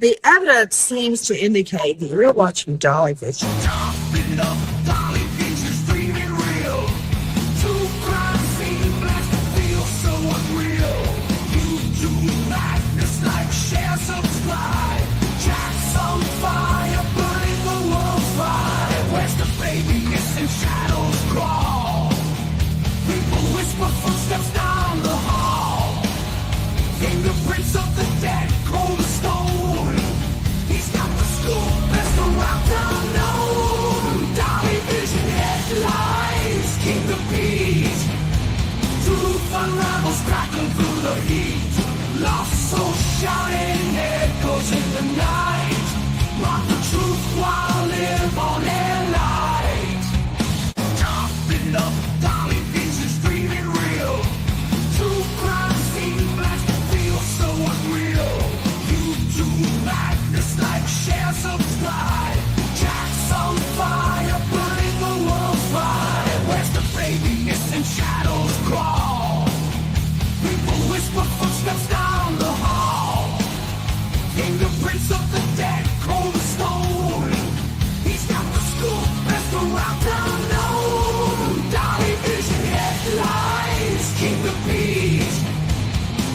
The evidence seems to indicate that you're watching dolly vision. Footsteps down the hall. Fingerprints of the dead, cold as stone. He's got the school best around town known. Dolly vision headlights, king of peace. Truth unravels, crackling through the heat. Lost soul shouting, echoes in the night. Rock the truth while live on air light. Topping up, Dolly vision's dreaming real. True crime scene blast to feel so unreal. YouTube madness like share, subscribe. Jack's on fire, burning the world's fire. Where's the baby? Missing shadows crawl. People whisper footsteps down the hall. Fingerprints of the dead, cold as stone. He's got the school best around town known. Dolly vision headlights, king of peace.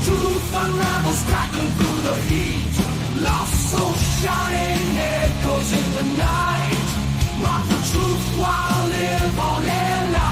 Truth unravels, crackling through the heat. Lost soul shouting, echoes in the night. Rock the truth while live on air light.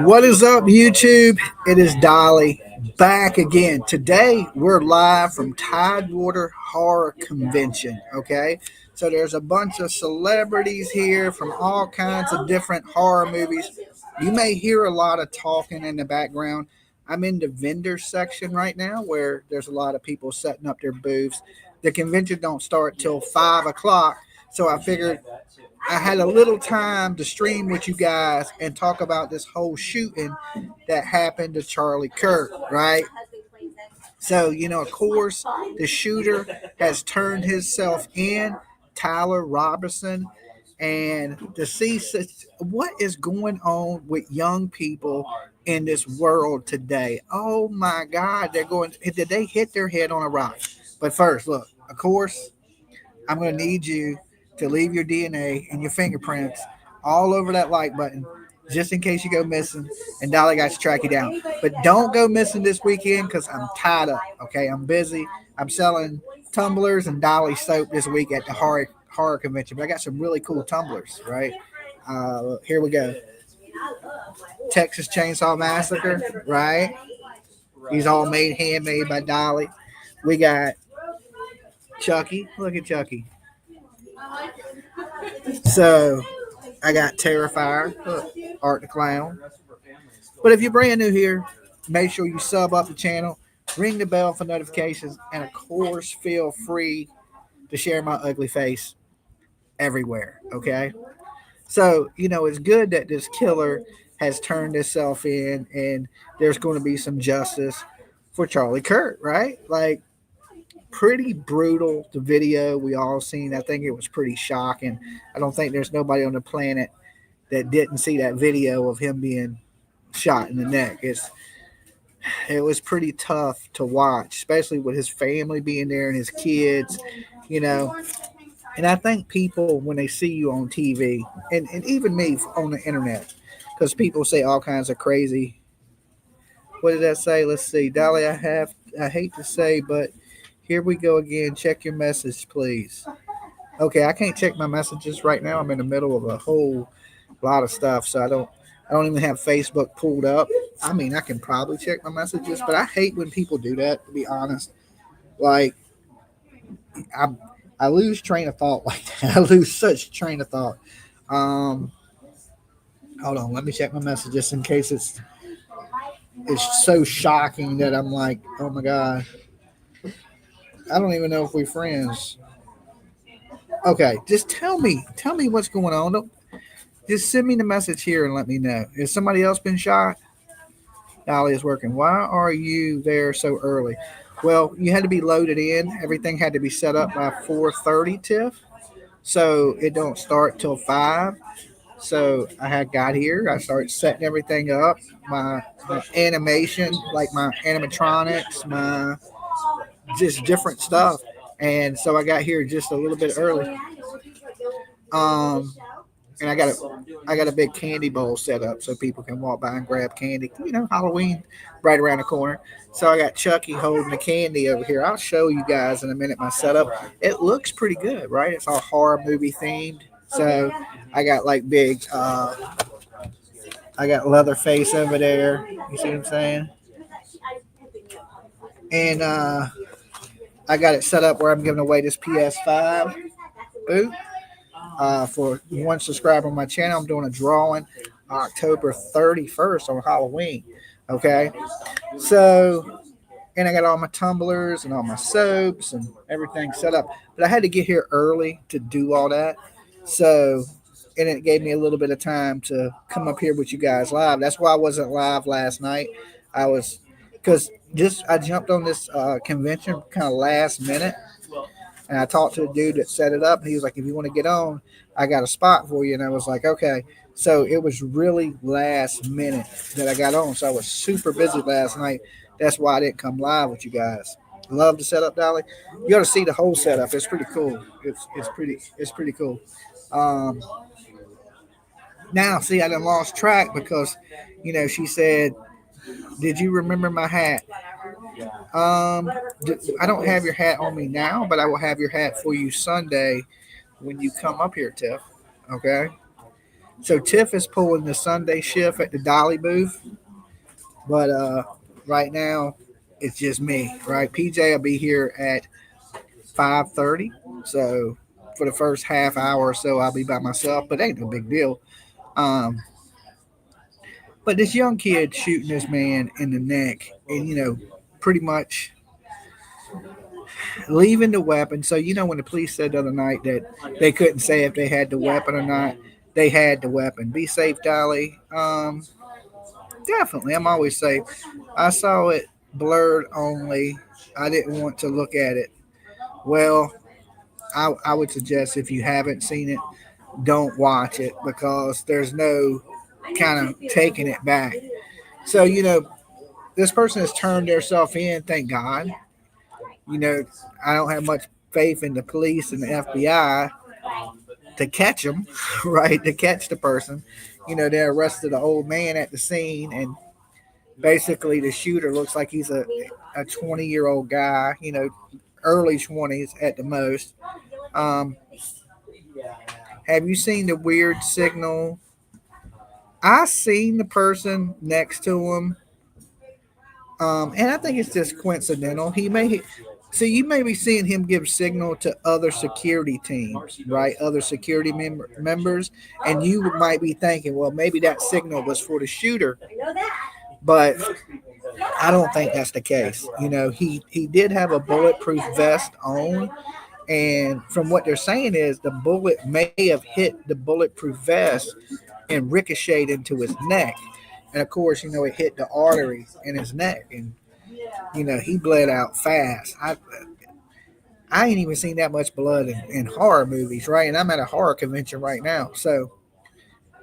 What is up, YouTube? It is Dolly back again. Today, we're live from Tidewater Horror Convention, okay? So there's a bunch of celebrities here from all kinds of different horror movies. You may hear a lot of talking in the background. I'm in the vendor section right now where there's a lot of people setting up their booths. The convention don't start till 5 o'clock, so I figured I had a little time to stream with you guys and talk about this whole shooting that happened to Charlie Kirk, right? So, of course, the shooter has turned himself in, Tyler Robertson, and to see what is going on with young people in this world today. Oh my God, did they hit their head on a rock? But first, look, of course, I'm going to need you to leave your DNA and your fingerprints all over that like button, just in case you go missing and Dolly got to track you down. But don't go missing this weekend because I'm tied up, okay? I'm busy. I'm selling tumblers and Dolly soap this week at the horror convention. But I got some really cool tumblers, right? Here we go. Texas Chainsaw Massacre, right? These all handmade by Dolly. We got Chucky. Look at Chucky. So I got Terrifier, look, Art the Clown. But if you're brand new here, make sure you sub up the channel, ring the bell for notifications, and of course, feel free to share my ugly face everywhere, okay? So, it's good that this killer has turned himself in and there's going to be some justice for Charlie Kirk, right? Like, pretty brutal, the video we all seen. I think it was pretty shocking. I don't think there's nobody on the planet that didn't see that video of him being shot in the neck. It was pretty tough to watch, especially with his family being there and his kids, And I think people, when they see you on TV, and even me on the internet, because people say all kinds of crazy. What did that say? Let's see. Dolly, I hate to say, but here we go again. Check your message, please. Okay, I can't check my messages right now. I'm in the middle of a whole lot of stuff, so I don't even have Facebook pulled up. I mean, I can probably check my messages, but I hate when people do that, to be honest. Like, I lose train of thought like that. I lose such train of thought. Hold on, let me check my message just in case it's so shocking that I'm like, oh my god, I don't even know if we're friends. Okay, just tell me what's going on. Just send me the message here and let me know. Has somebody else been shot? Dolly is working. Why are you there so early? Well, you had to be loaded in. Everything had to be set up by 4:30, Tiff. So it don't start till 5. So I had got here. I started setting everything up. My animation, like my animatronics, my just different stuff. And so I got here just a little bit early. Um, and I got a big candy bowl set up so people can walk by and grab candy. You know, Halloween right around the corner. So I got Chucky holding the candy over here. I'll show you guys in a minute my setup. It looks pretty good, right? It's all horror movie themed. So I got like big. I got Leatherface over there. You see what I'm saying? And I got it set up where I'm giving away this PS5 boot. For one subscriber on my channel, I'm doing a drawing October 31st on Halloween. Okay. So, and I got all my tumblers and all my soaps and everything set up. But I had to get here early to do all that. So, and it gave me a little bit of time to come up here with you guys live. That's why I wasn't live last night. I was, because just I jumped on this convention kind of last minute. And I talked to a dude that set it up. And he was like, if you want to get on, I got a spot for you. And I was like, okay. So it was really last minute that I got on. So I was super busy last night. That's why I didn't come live with you guys. Love the setup, Dolly. You got to see the whole setup. It's pretty cool. It's pretty cool. Um, Now, see, I done lost track because, you know, she said, did you remember my hat? I don't have your hat on me now, but I will have your hat for you Sunday when you come up here, Tiff. Okay? So Tiff is pulling the Sunday shift at the Dolly booth, but right now it's just me, right? PJ will be here at 5:30, so for the first half hour or so I'll be by myself, but ain't no big deal. Um, but this young kid shooting this man in the neck, and you know, pretty much leaving the weapon. So you know, when the police said the other night that they couldn't say if they had the weapon or not, they had the weapon. Be safe, Dolly. Definitely, I'm always safe. I saw it blurred only. I didn't want to look at it. Well, I would suggest if you haven't seen it, don't watch it because there's no kind of taking it back. So, you know, this person has turned themselves in, thank God. You know, I don't have much faith in the police and the FBI to catch them, right? To catch the person. You know, they arrested an old man at the scene, and basically the shooter looks like he's a 20-year-old guy, you know, early 20s at the most. Um, have you seen the weird signal? I seen the person next to him, and I think it's just coincidental. He may see you may be seeing him give signal to other security teams, right? Other security members, and you might be thinking, well, maybe that signal was for the shooter, but I don't think that's the case. You know, he did have a bulletproof vest on, and from what they're saying is the bullet may have hit the bulletproof vest and ricocheted into his neck. And of course, you know, it hit the artery in his neck, and you know, he bled out fast. I ain't even seen that much blood in horror movies, right? And I'm at a horror convention right now, so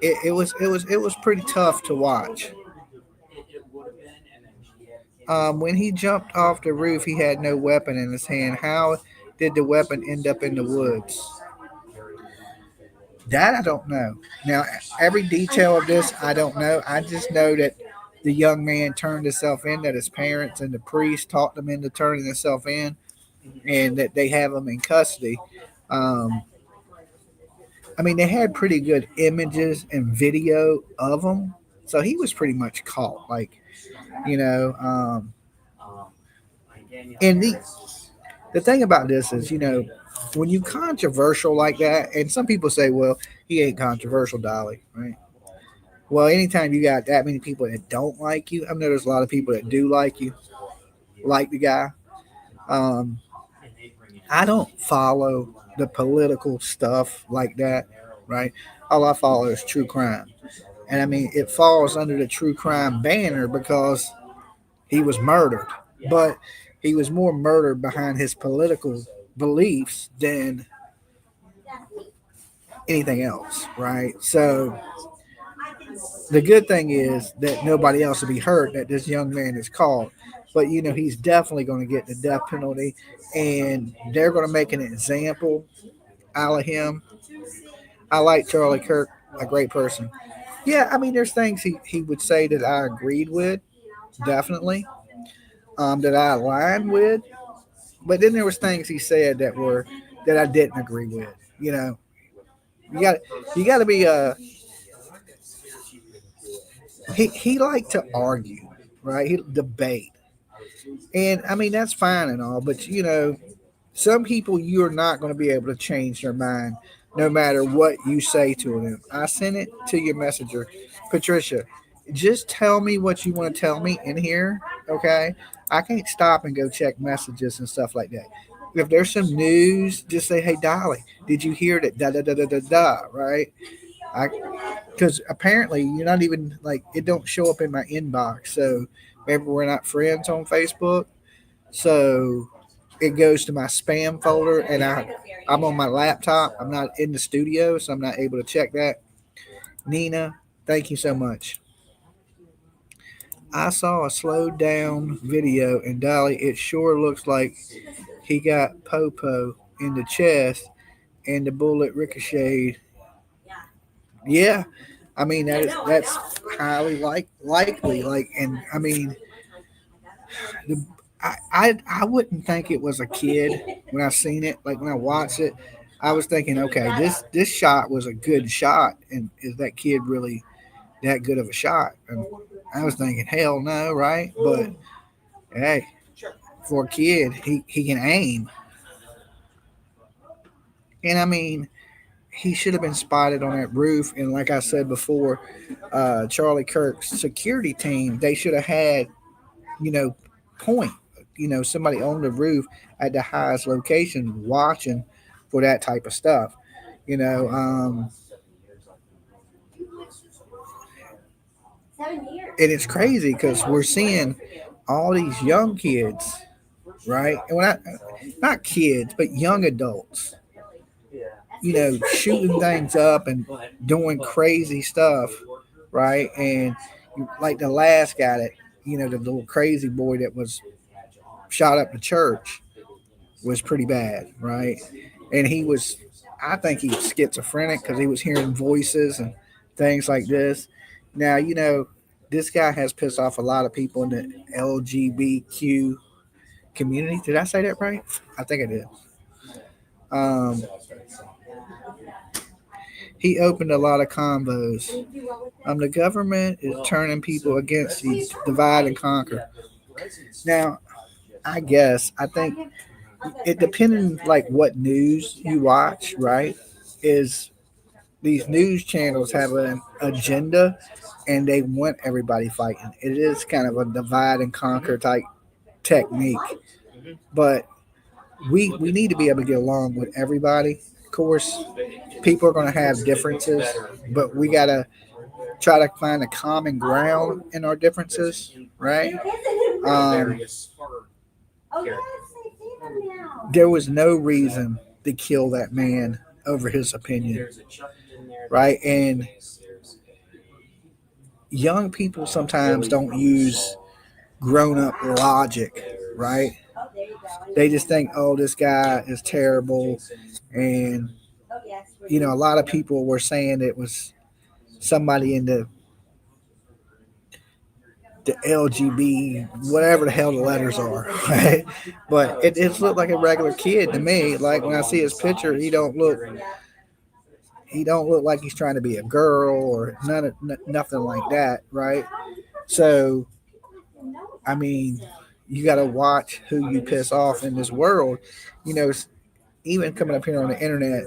it was pretty tough to watch. When he jumped off the roof, he had no weapon in his hand. How did the weapon end up in the woods? That I don't know. Now, every detail of this, I don't know. I just know that the young man turned himself in, that his parents and the priest talked him into turning himself in, and that they have him in custody. Um, I mean, they had pretty good images and video of him, so he was pretty much caught. Like, you know, and the thing about this is, you know, when you controversial like that, and some people say, well, he ain't controversial, Dolly, right? Well, anytime you got that many people that don't like you, I know there's a lot of people that do like you, like the guy. Um, I don't follow the political stuff like that, right? All I follow is true crime. And I mean, it falls under the true crime banner because he was murdered. But he was more murdered behind his political beliefs than anything else, right? So the good thing is that nobody else will be hurt, that this young man is caught. But he's definitely going to get the death penalty, and they're going to make an example out of him. I like Charlie Kirk, a great person. Yeah, I mean, there's things he would say that I agreed with, definitely, that I aligned with. But then there was things he said that I didn't agree with. You know, you got you got to be he liked to argue, right? He debate, and I mean that's fine and all, but some people you're not going to be able to change their mind no matter what you say to them. I sent it to your messenger, Patricia. Just tell me what you want to tell me in here, okay? I can't stop and go check messages and stuff like that. If there's some news, just say, "Hey, Dolly, did you hear that?" Da da da da da da. Right? I Because apparently you're not even like it don't show up in my inbox. So maybe we're not friends on Facebook. So it goes to my spam folder, and I'm on my laptop. I'm not in the studio, so I'm not able to check that. Nina, thank you so much. I saw a slowed down video, and Dolly, it sure looks like he got Popo in the chest, and the bullet ricocheted. Yeah, I mean that's highly likely. Like, and I mean, the, I wouldn't think it was a kid when I seen it. Like when I watched it, I was thinking, okay, this shot was a good shot, and is that kid really that good of a shot? And I was thinking, hell no, right? But hey, for a kid, he can aim, and I mean, he should have been spotted on that roof. And like I said before, Charlie Kirk's security team, they should have had, you know, point, somebody on the roof at the highest location watching for that type of stuff. You know, and it's crazy because we're seeing all these young kids, right? And when not kids, but young adults, shooting things up and doing crazy stuff, right? And like the last guy that, the little crazy boy that was shot up the church was pretty bad, right? And I think he was schizophrenic because he was hearing voices and things like this. Now, this guy has pissed off a lot of people in the LGBTQ community. Did I say that right? I think I did. Um, he opened a lot of combos. The government is turning people against each, divide and conquer. Now, I think it depending like what news you watch, right? Is these news channels have an agenda and they want everybody fighting. It is kind of a divide and conquer type technique, but we need to be able to get along with everybody. Of course, people are going to have differences, but we got to try to find a common ground in our differences, right? Um, there was no reason to kill that man over his opinion, right? And young people sometimes don't use grown up logic, right? They just think, oh, this guy is terrible. And, a lot of people were saying it was somebody in the LGB, whatever the hell the letters are, right? But it just looked like a regular kid to me. Like when I see his picture, he don't look like he's trying to be a girl or nothing like that, right? So I mean, you got to watch who you piss off in this world. You know, even coming up here on the internet,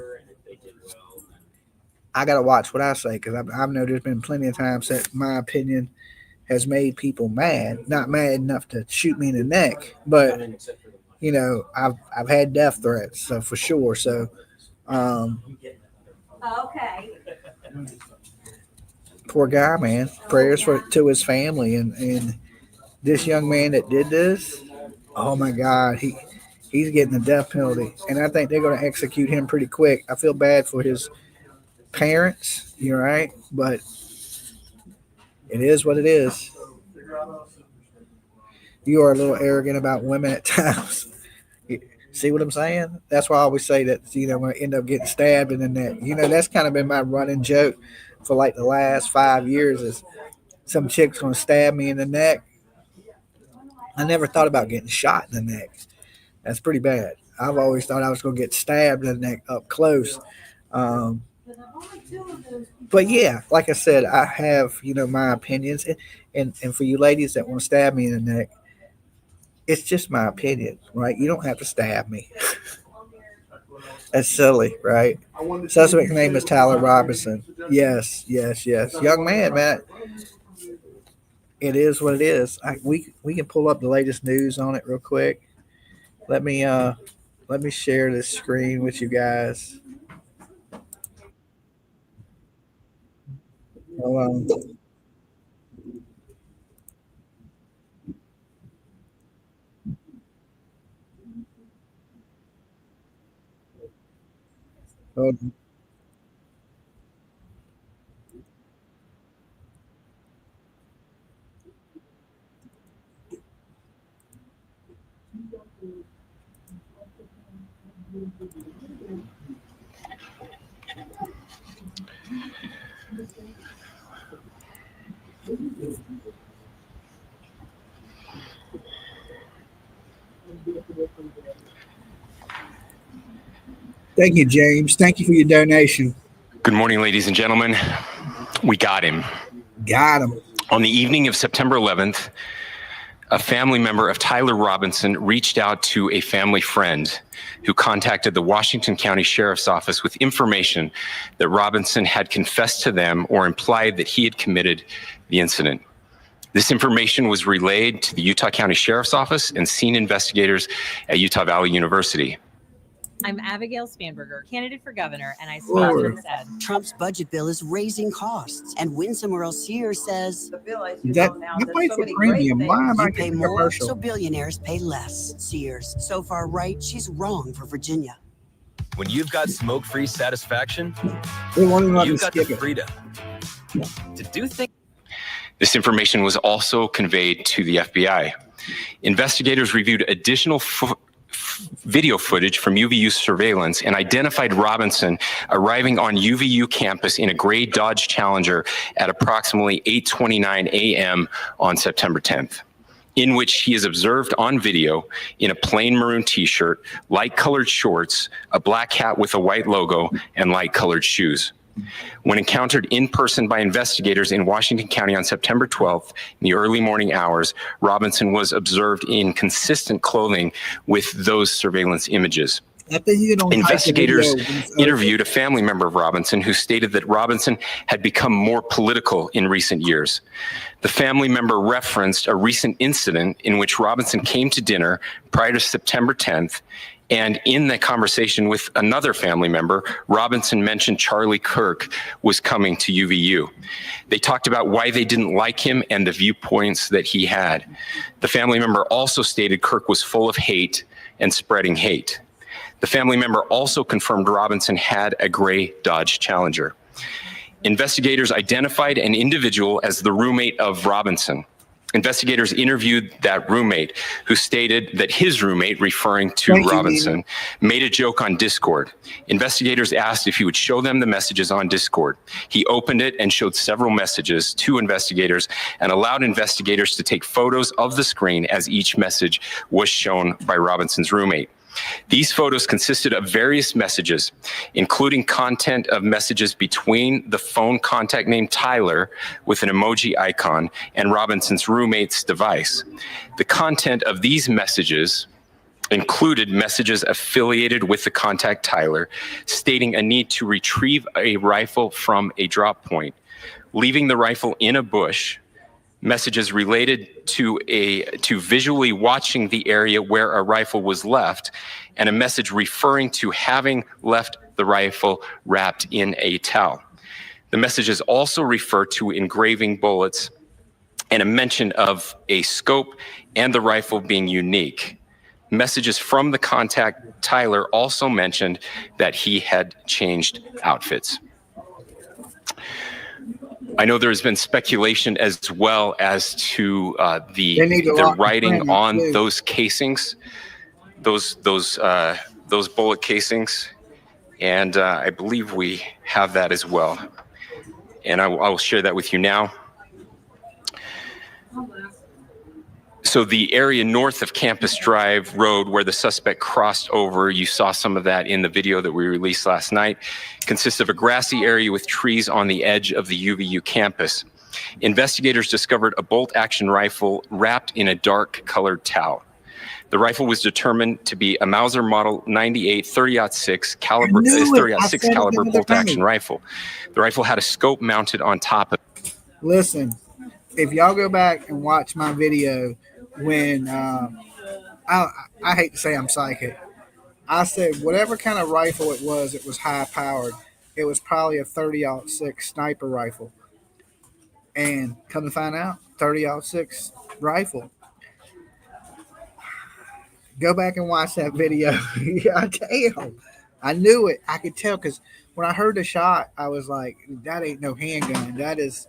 I got to watch what I say because I've know there's been plenty of times that my opinion has made people mad. Not mad enough to shoot me in the neck, but I've had death threats, so for sure. So okay, poor guy, man. Prayers to his family and this young man that did this. Oh my God, he's getting the death penalty, and I think they're going to execute him pretty quick. I feel bad for his parents, you're right, but it is what it is. You are a little arrogant about women at times. See what I'm saying? That's why I always say that, when I end up getting stabbed in the neck. That's kind of been my running joke for like the last 5 years is some chick's going to stab me in the neck. I never thought about getting shot in the neck. That's pretty bad. I've always thought I was going to get stabbed in the neck up close. But yeah, like I said, I have, my opinions. And for you ladies that want to stab me in the neck, it's just my opinion, right? You don't have to stab me. That's silly, right? Suspect's name is Tyler Robinson. Yes. Young man. It is what it is. We can pull up the latest news on it real quick. Let me share this screen with you guys. Hold on. Hold on. Thank you, James. Thank you for your donation. Good morning, ladies and gentlemen. We got him. Got him. On the evening of September 11th, a family member of Tyler Robinson reached out to a family friend who contacted the Washington County Sheriff's Office with information that Robinson had confessed to them or implied that he had committed the incident. This information was relayed to the Utah County Sheriff's Office and scene investigators at Utah Valley University. I'm Abigail Spanberger, candidate for governor, and I sponsor this ad. Trump's budget bill is raising costs, and Win Somewhere Else here says I pay for premium. Why am I you pay getting more, commercial? so billionaires pay less. Sears, so far right, she's wrong for Virginia. When you've got smoke-free satisfaction, They won't even let me you've got the skip it. freedom to do things. This information was also conveyed to the FBI. Investigators reviewed additional video footage from UVU surveillance and identified Robinson arriving on UVU campus in a gray Dodge Challenger at approximately 8:29 a.m. on September 10th, in which he is observed on video in a plain maroon t-shirt, light-colored shorts, a black hat with a white logo, and light-colored shoes. When encountered in person by investigators in Washington County on September 12th, in the early morning hours, Robinson was observed in consistent clothing with those surveillance images. Investigators interviewed a family member of Robinson who stated that Robinson had become more political in recent years. The family member referenced a recent incident in which Robinson came to dinner prior to September 10th, and in that conversation with another family member, Robinson mentioned Charlie Kirk was coming to UVU. They talked about why they didn't like him and the viewpoints that he had. The family member also stated Kirk was full of hate and spreading hate. The family member also confirmed Robinson had a gray Dodge Challenger. Investigators identified an individual as the roommate of Robinson. Investigators interviewed that roommate, who stated that his roommate, referring to Robinson, made a joke on Discord. Investigators asked if he would show them the messages on Discord. He opened it and showed several messages to investigators and allowed investigators to take photos of the screen as each message was shown by Robinson's roommate. These photos consisted of various messages, including content of messages between the phone contact named Tyler with an emoji icon and Robinson's roommate's device. The content of these messages included messages affiliated with the contact Tyler, stating a need to retrieve a rifle from a drop point, leaving the rifle in a bush, messages related to visually watching the area where a rifle was left, and a message referring to having left the rifle wrapped in a towel. The messages also refer to engraving bullets and a mention of a scope and the rifle being unique. Messages from the contact Tyler also mentioned that he had changed outfits. I know there's been speculation as well as to the writing on those casings, those bullet casings, and I believe we have that as well. And I will share that with you now. So the area north of Campus Drive Road where the suspect crossed over, you saw some of that in the video that we released last night, consists of a grassy area with trees on the edge of the UVU campus. Investigators discovered a bolt-action rifle wrapped in a dark colored towel. The rifle was determined to be a Mauser Model 98 30-06 caliber, 30-06 caliber bolt-action rifle. The rifle had a scope mounted on top of it. Listen, if y'all go back and watch my video when I hate to say I'm psychic. I said whatever kind of rifle it was high powered. It was probably a 30-06 sniper rifle. And come to find out, 30-06 rifle. Go back and watch that video. Damn. I knew it. I could tell because when I heard the shot, I was like, that ain't no handgun. That is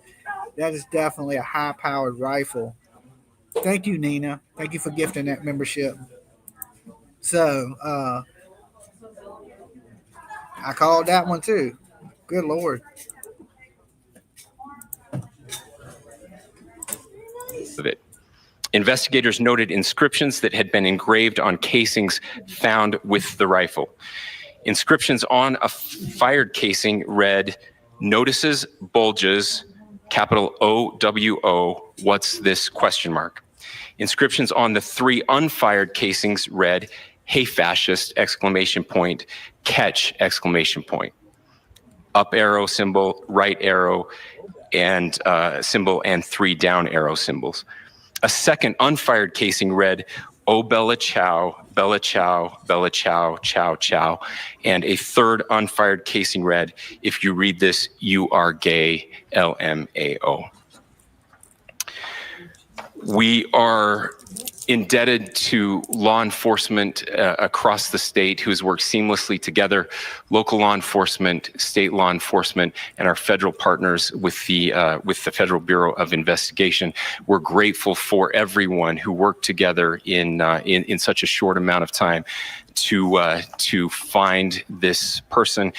definitely a high-powered rifle. Thank you, Nina. Thank you for gifting that membership. So, I called that one too. Good Lord. Of it. Investigators noted inscriptions that had been engraved on casings found with the rifle. Inscriptions on a fired casing read, "Notices, bulges, capital OWO, what's this question mark?" Inscriptions on the 3 unfired casings read, "Hey fascist, exclamation point, catch, exclamation point." Up arrow symbol, right arrow, and symbol, and 3 down arrow symbols. A second unfired casing read, "Oh Bella Chow, Bella Chow, Bella Chow, Chow Chow." And a third unfired casing read, "If you read this, you are gay, LMAO." We are indebted to law enforcement across the state who has worked seamlessly together, local law enforcement, state law enforcement, and our federal partners with the Federal Bureau of Investigation. We're grateful for everyone who worked together in such a short amount of time to find this person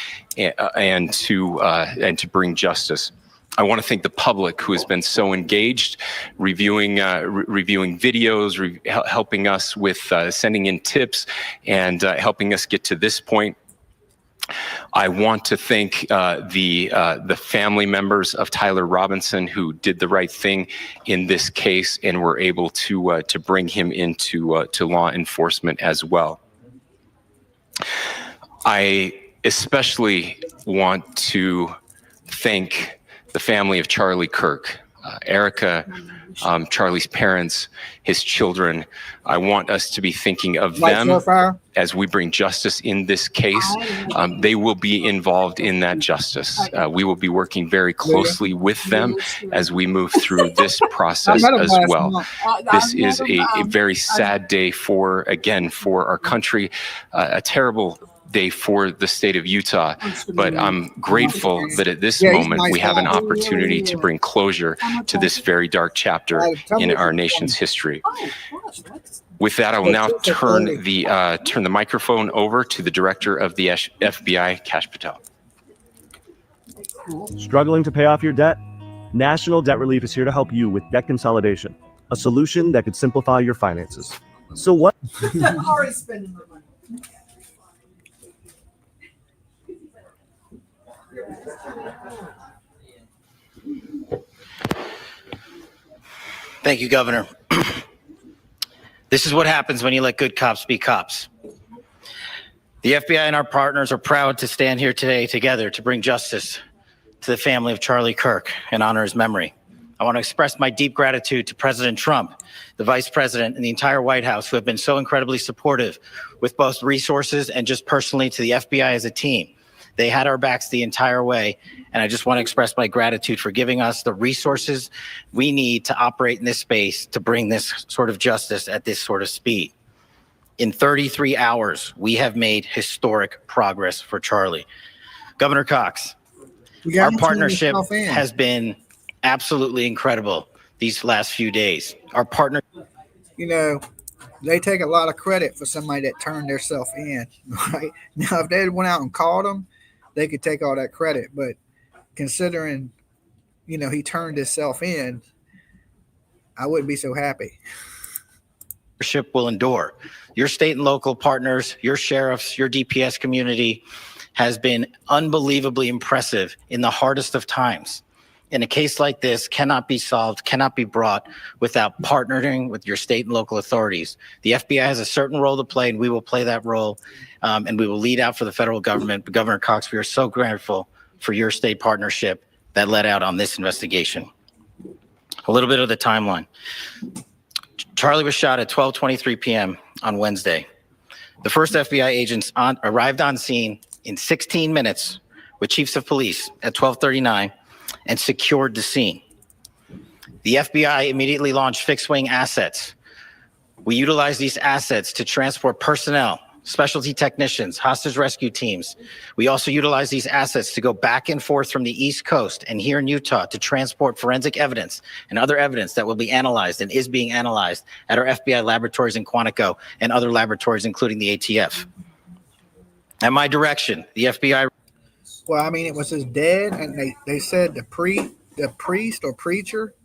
and to bring justice. I want to thank the public who has been so engaged, reviewing videos, helping us with sending in tips, and helping us get to this point. I want to thank the family members of Tyler Robinson who did the right thing in this case and were able to bring him into to law enforcement as well. I especially want to thank the family of Charlie Kirk, Erica, Charlie's parents, his children. I want us to be thinking of them as we bring justice in this case. They will be involved in that justice. We will be working very closely with them as we move through this process as well. This is a very sad day for our country, a terrible day for the state of Utah, but I'm grateful that at this moment we have an opportunity to bring closure to this very dark chapter in our nation's history. With that, I will now turn the microphone over to the director of the FBI, Kash Patel. Struggling to pay off your debt? National Debt Relief is here to help you with debt consolidation, a solution that could simplify your finances. So what? Already spending my money. Thank you, Governor. This is what happens when you let good cops be cops. The FBI and our partners are proud to stand here today together to bring justice to the family of Charlie Kirk and honor his memory. I want to express my deep gratitude to President Trump, the Vice President, and the entire White House who have been so incredibly supportive with both resources and just personally to the FBI as a team. They had our backs the entire way, and I just want to express my gratitude for giving us the resources we need to operate in this space to bring this sort of justice at this sort of speed. In 33 hours, we have made historic progress for Charlie. Governor Cox, our partnership has been absolutely incredible these last few days. Our partner, You know, they take a lot of credit for somebody that turned themselves in, right? Now, if they went out and caught them, they could take all that credit. But considering, he turned himself in, I wouldn't be so happy. will endure. Your state and local partners, your sheriffs, your DPS community has been unbelievably impressive in the hardest of times. And a case like this cannot be solved, cannot be brought without partnering with your state and local authorities. The FBI has a certain role to play, and we will play that role, and we will lead out for the federal government. But Governor Cox, we are so grateful for your state partnership that led out on this investigation. A little bit of the timeline. Charlie was shot at 12:23 p.m. on Wednesday. The first FBI agents arrived on scene in 16 minutes with chiefs of police at 12:39 and secured the scene. The FBI immediately launched fixed-wing assets. We utilized these assets to transport personnel, specialty technicians, hostage rescue teams. We also utilized these assets to go back and forth from the East Coast and here in Utah to transport forensic evidence and other evidence that will be analyzed and is being analyzed at our FBI laboratories in Quantico and other laboratories, including the ATF. At my direction, the FBI... Well, I mean, it was his dad, and they said the priest or preacher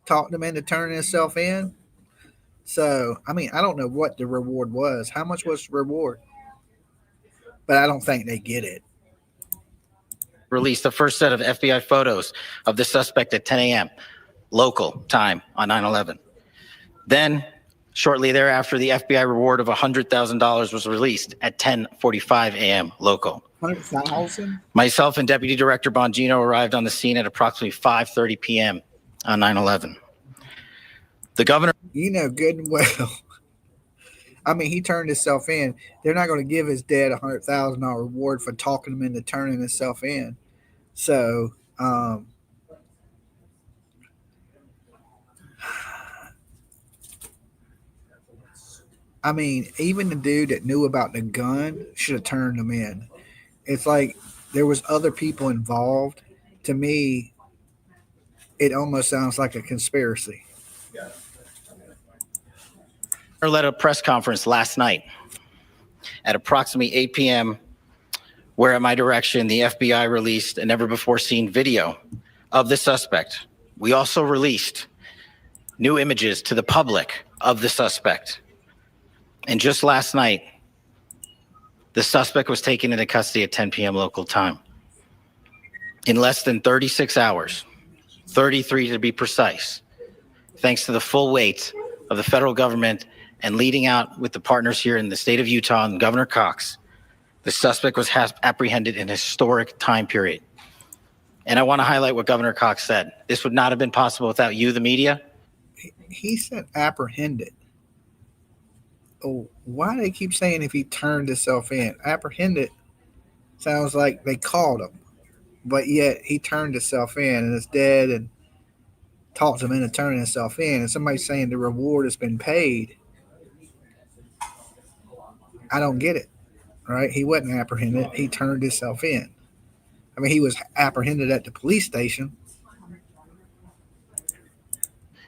talked him into turning himself in. So, I mean, I don't know what the reward was. How much was the reward? But I don't think they get it. Released the first set of FBI photos of the suspect at 10 a.m. local time on 9/11. Then, shortly thereafter, the FBI reward of $100,000 was released at 10:45 a.m. local. 100,000? Myself and Deputy Director Bongino arrived on the scene at approximately 5:30 p.m. on 9/11. The governor... You know good and well. I mean, he turned himself in. They're not going to give his dad a $100,000 reward for talking him into turning himself in. So, I mean, even the dude that knew about the gun should have turned him in. It's like there was other people involved. To me, it almost sounds like a conspiracy. led a press conference last night at approximately 8 p.m. where at my direction, the FBI released a never before seen video of the suspect. We also released new images to the public of the suspect. And just last night, the suspect was taken into custody at 10 p.m. local time. In less than 36 hours, 33 to be precise, thanks to the full weight of the federal government and leading out with the partners here in the state of Utah and Governor Cox, the suspect was apprehended in a historic time period. And I want to highlight what Governor Cox said. This would not have been possible without you, the media. He said apprehended. Oh, why do they keep saying if he turned himself in? Apprehended sounds like they called him, but yet he turned himself in and is dead and talked him into turning himself in. And somebody's saying the reward has been paid. I don't get it, right? He wasn't apprehended. He turned himself in. I mean, he was apprehended at the police station.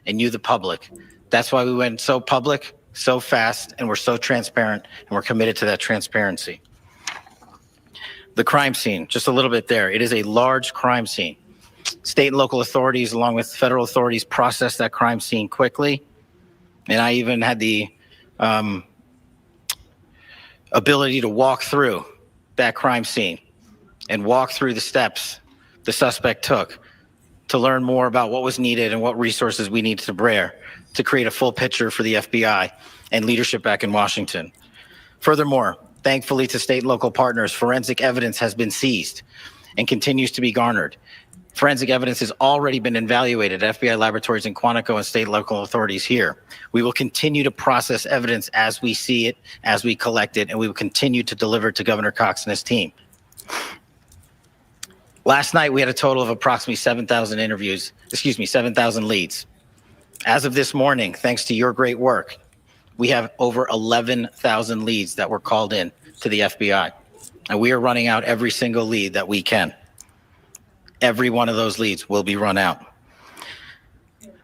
And you, the public. That's why we went so public, so fast, and we're so transparent, and we're committed to that transparency. The crime scene, just a little bit there. It is a large crime scene. State and local authorities, along with federal authorities, processed that crime scene quickly. And I even had the ability to walk through that crime scene and walk through the steps the suspect took to learn more about what was needed and what resources we needed to bear to create a full picture for the FBI and leadership back in Washington. Furthermore, thankfully to state and local partners, forensic evidence has been seized and continues to be garnered. Forensic evidence has already been evaluated at FBI laboratories in Quantico and state and local authorities here. We will continue to process evidence as we see it, as we collect it, and we will continue to deliver to Governor Cox and his team. Last night, we had a total of approximately 7,000 leads. As of this morning, thanks to your great work, we have over 11,000 leads that were called in to the FBI. And we are running out every single lead that we can. Every one of those leads will be run out.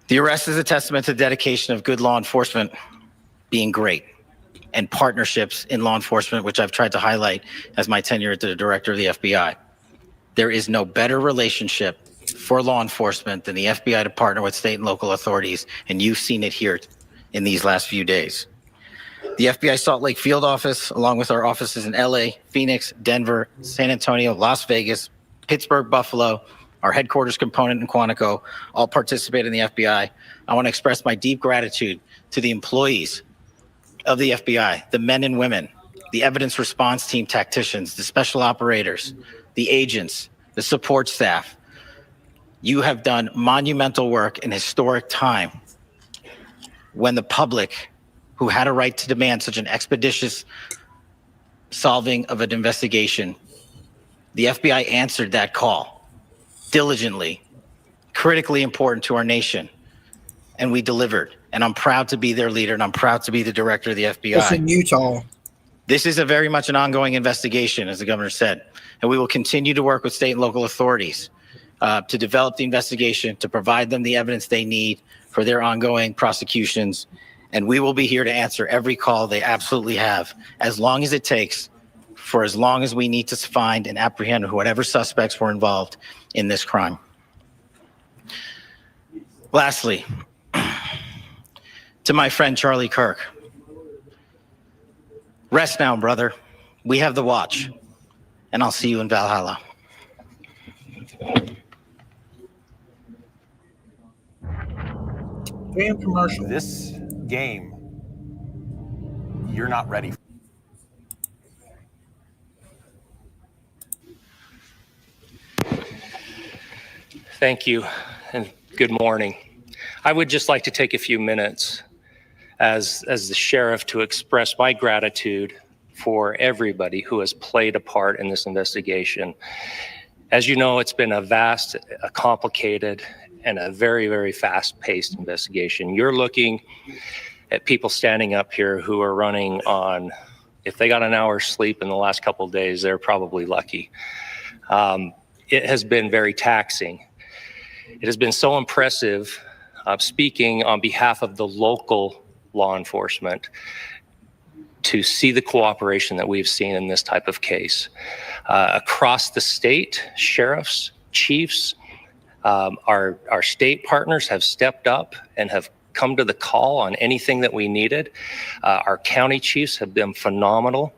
The arrest is a testament to the dedication of good law enforcement being great and partnerships in law enforcement, which I've tried to highlight as my tenure as the director of the FBI. There is no better relationship for law enforcement than the FBI to partner with state and local authorities, and you've seen it here in these last few days. The FBI Salt Lake field office, along with our offices in LA, Phoenix, Denver, San Antonio, Las Vegas, Pittsburgh, Buffalo, our headquarters component in Quantico, all participate in the FBI. I want to express my deep gratitude to the employees of the FBI, the men and women, the evidence response team tacticians, the special operators, the agents, the support staff. You have done monumental work in historic time when the public, who had a right to demand such an expeditious solving of an investigation, the FBI answered that call diligently, critically important to our nation, and we delivered. And I'm proud to be their leader, and I'm proud to be the director of the FBI. It's in Utah. This is a very much an ongoing investigation, as the governor said, and we will continue to work with state and local authorities to develop the investigation, to provide them the evidence they need for their ongoing prosecutions. And we will be here to answer every call they absolutely have, as long as it takes, for as long as we need to find and apprehend whatever suspects were involved in this crime. Lastly, to my friend Charlie Kirk, rest now, brother. We have the watch, and I'll see you in Valhalla. Damn commercial. This game, you're not ready. Thank you, and good morning. I would just like to take a few minutes as the sheriff to express my gratitude for everybody who has played a part in this investigation. As you know, it's been a vast, a complicated, and a very, very fast-paced investigation. You're looking at people standing up here who are running on, if they got an hour's sleep in the last couple of days, they're probably lucky. It has been very taxing. It has been so impressive, speaking on behalf of the local law enforcement, to see the cooperation that we've seen in this type of case. Across the state, sheriffs, chiefs, our state partners have stepped up and have come to the call on anything that we needed. Our county chiefs have been phenomenal.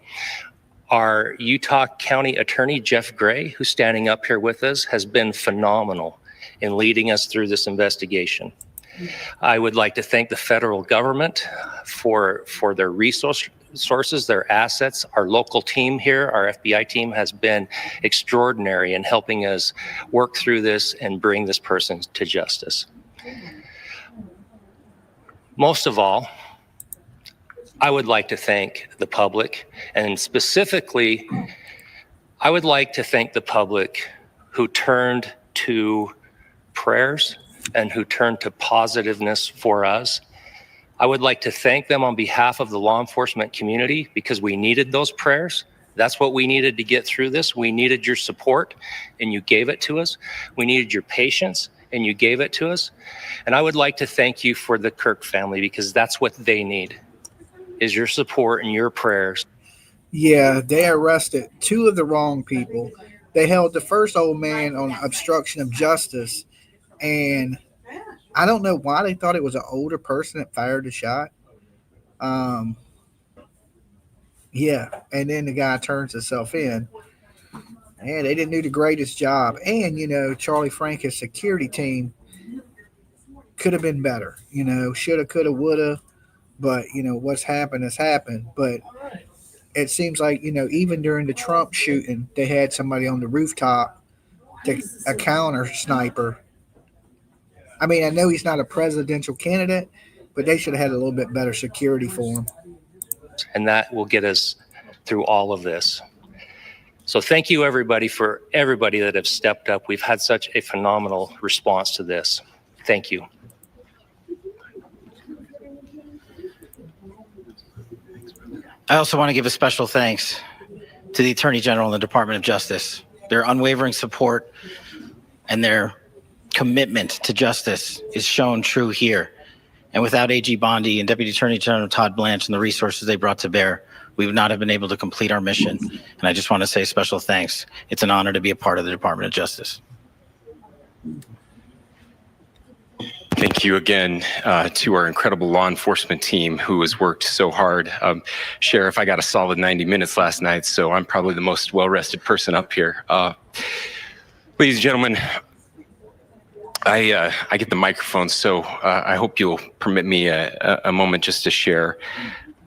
Our Utah County Attorney, Jeff Gray, who's standing up here with us, has been phenomenal in leading us through this investigation. I would like to thank the federal government for their resources, their assets. Our local team here, our FBI team, has been extraordinary in helping us work through this and bring this person to justice. Most of all, I would like to thank the public, and specifically, I would like to thank the public who turned to prayers and who turned to positiveness for us. I would like to thank them on behalf of the law enforcement community, because we needed those prayers. That's what we needed to get through this. We needed your support, and you gave it to us. We needed your patience, and you gave it to us. And I would like to thank you for the Kirk family, because that's what they need, is your support and your prayers. Yeah, they arrested two of the wrong people. They held the first old man on obstruction of justice, and I don't know why they thought it was an older person that fired the shot. Yeah, and then the guy turns himself in. And they didn't do the greatest job. And, you know, Charlie Frank's security team could have been better. Shoulda, coulda, woulda. But what's happened has happened. But it seems like even during the Trump shooting, they had somebody on the rooftop, a counter sniper. I mean, I know he's not a presidential candidate, but they should have had a little bit better security for him. And that will get us through all of this. So thank you, everybody, for everybody that have stepped up. We've had such a phenomenal response to this. Thank you. I also want to give a special thanks to the Attorney General and the Department of Justice. Their unwavering support and their commitment to justice is shown true here. And without AG Bondi and Deputy Attorney General Todd Blanche and the resources they brought to bear, we would not have been able to complete our mission. And I just want to say special thanks. It's an honor to be a part of the Department of Justice. Thank you again to our incredible law enforcement team who has worked so hard. Sheriff, I got a solid 90 minutes last night, so I'm probably the most well-rested person up here. Ladies and gentlemen, I get the microphone, so I hope you'll permit me a moment just to share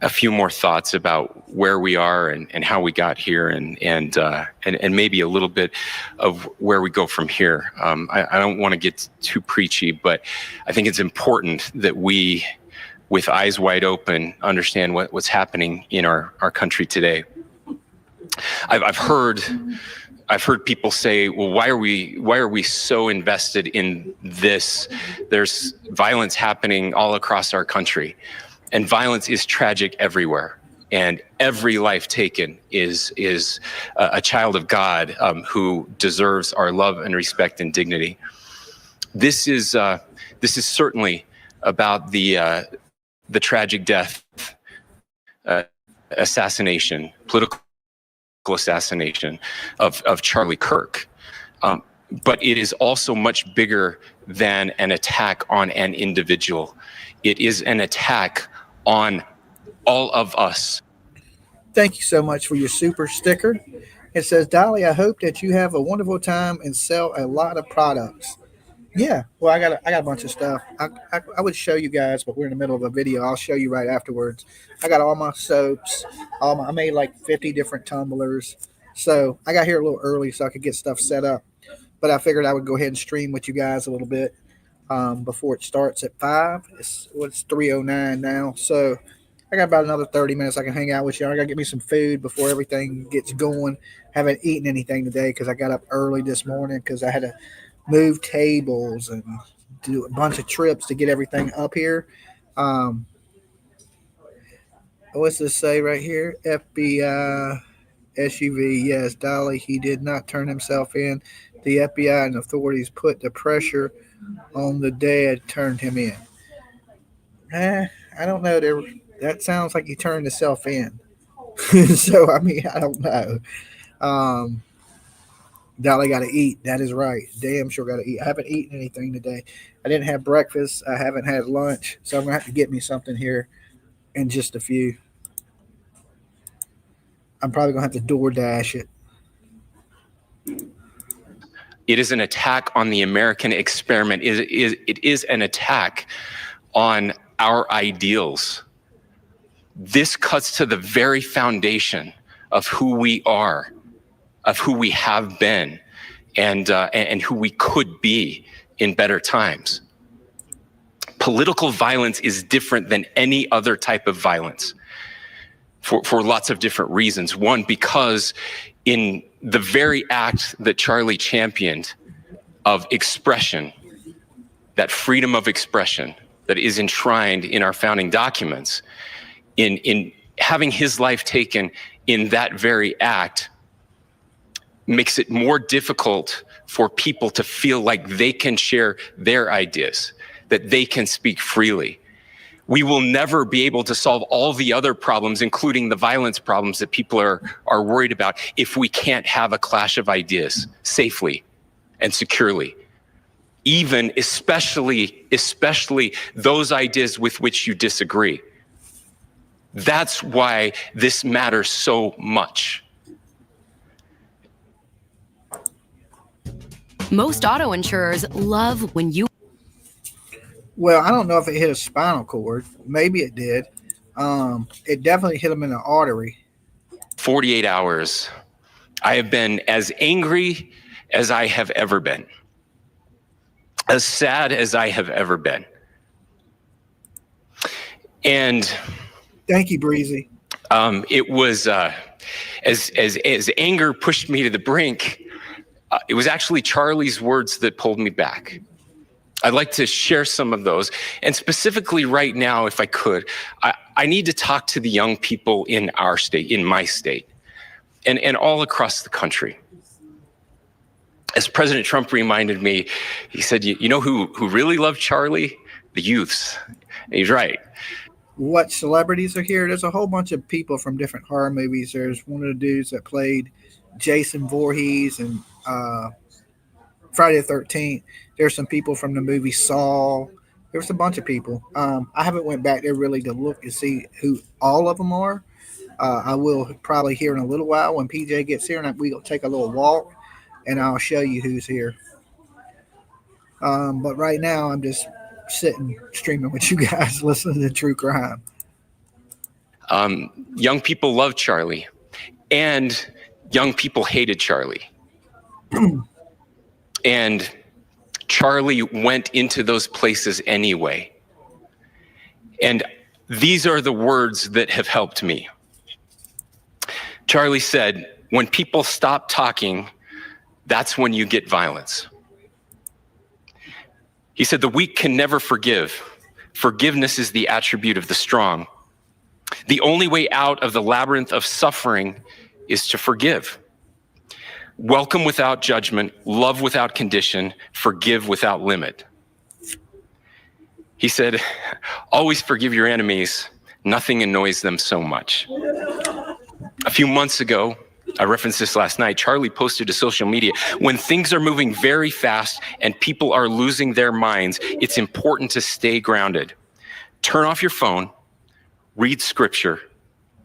a few more thoughts about where we are and how we got here, and maybe a little bit of where we go from here. I don't want to get too preachy, but I think it's important that we, with eyes wide open, understand what's happening in our country today. I've heard people say, well, why are we so invested in this? There's violence happening all across our country. And violence is tragic everywhere, and every life taken is a child of God who deserves our love and respect and dignity. This is certainly about the tragic death, assassination, political assassination of Charlie Kirk. But it is also much bigger than an attack on an individual. It is an attack on all of us. Thank you so much for your super sticker. It says, Dolly, I hope that you have a wonderful time and sell a lot of products. Yeah, well, I got a bunch of stuff. I would show you guys, but we're in the middle of a video. I'll show you right afterwards. I got all my soaps. I made like 50 different tumblers. So I got here a little early so I could get stuff set up. But I figured I would go ahead and stream with you guys a little bit. Before it starts at 5. It's 3:09 now, so I got about another 30 minutes I can hang out with you. I gotta get me some food before everything gets going. Haven't eaten anything today because I got up early this morning because I had to move tables and do a bunch of trips to get everything up here. What's this say right here? FBI SUV. Yes, Dolly, he did not turn himself in. The FBI and authorities put the pressure on the dad, turned him in. I don't know. That sounds like he turned himself in. So, I mean, I don't know. Dolly got to eat. That is right. Damn sure got to eat. I haven't eaten anything today. I didn't have breakfast. I haven't had lunch. So I'm going to have to get me something here in just a few. I'm probably going to have to DoorDash it. It is an attack on the American experiment. It is an attack on our ideals. This cuts to the very foundation of who we are, of who we have been, and who we could be in better times. Political violence is different than any other type of violence for lots of different reasons. One, because in the very act that Charlie championed of expression, that freedom of expression that is enshrined in our founding documents, in having his life taken in that very act, makes it more difficult for people to feel like they can share their ideas, that they can speak freely. We will never be able to solve all the other problems, including the violence problems that people are worried about, if we can't have a clash of ideas safely and securely. Even, especially those ideas with which you disagree. That's why this matters so much. Most auto insurers love when you... Well, I don't know if it hit a spinal cord. Maybe it did. It definitely hit him in the artery. 48 hours. I have been as angry as I have ever been, as sad as I have ever been. And thank you, Breezy. It was as anger pushed me to the brink. It was actually Charlie's words that pulled me back. I'd like to share some of those. And specifically right now, if I could, I need to talk to the young people in our state, in my state, and all across the country. As President Trump reminded me, he said, you know who really loved Charlie? The youths. And he's right. What celebrities are here? There's a whole bunch of people from different horror movies. There's one of the dudes that played Jason Voorhees and Friday the 13th. There's some people from the movie Saw. There's a bunch of people. I haven't went back there really to look and see who all of them are. I will probably here in a little while when PJ gets here, and we'll take a little walk, and I'll show you who's here. But right now, I'm just sitting streaming with you guys, listening to true crime. Young people love Charlie, and young people hated Charlie. And Charlie went into those places anyway. And these are the words that have helped me. Charlie said, when people stop talking, that's when you get violence. He said, the weak can never forgive. Forgiveness is the attribute of the strong. The only way out of the labyrinth of suffering is to forgive. Welcome without judgment, love without condition, forgive without limit. He said, always forgive your enemies. Nothing annoys them so much. A few months ago, I referenced this last night, Charlie posted to social media, when things are moving very fast and people are losing their minds, it's important to stay grounded. Turn off your phone, read scripture,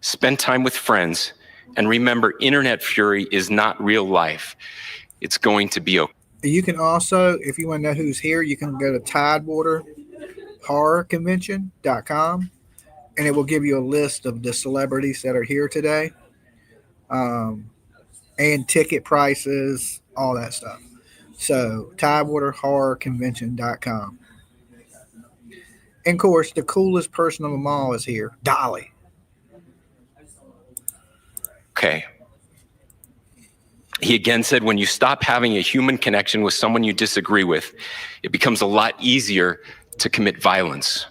spend time with friends, and remember, internet fury is not real life. It's going to be okay. You can also, if you want to know who's here, you can go to TidewaterHorrorConvention.com, and it will give you a list of the celebrities that are here today, and ticket prices, all that stuff. So, TidewaterHorrorConvention.com. And of course, the coolest person of them all is here, Dolly. Okay. He again said, when you stop having a human connection with someone you disagree with, it becomes a lot easier to commit violence.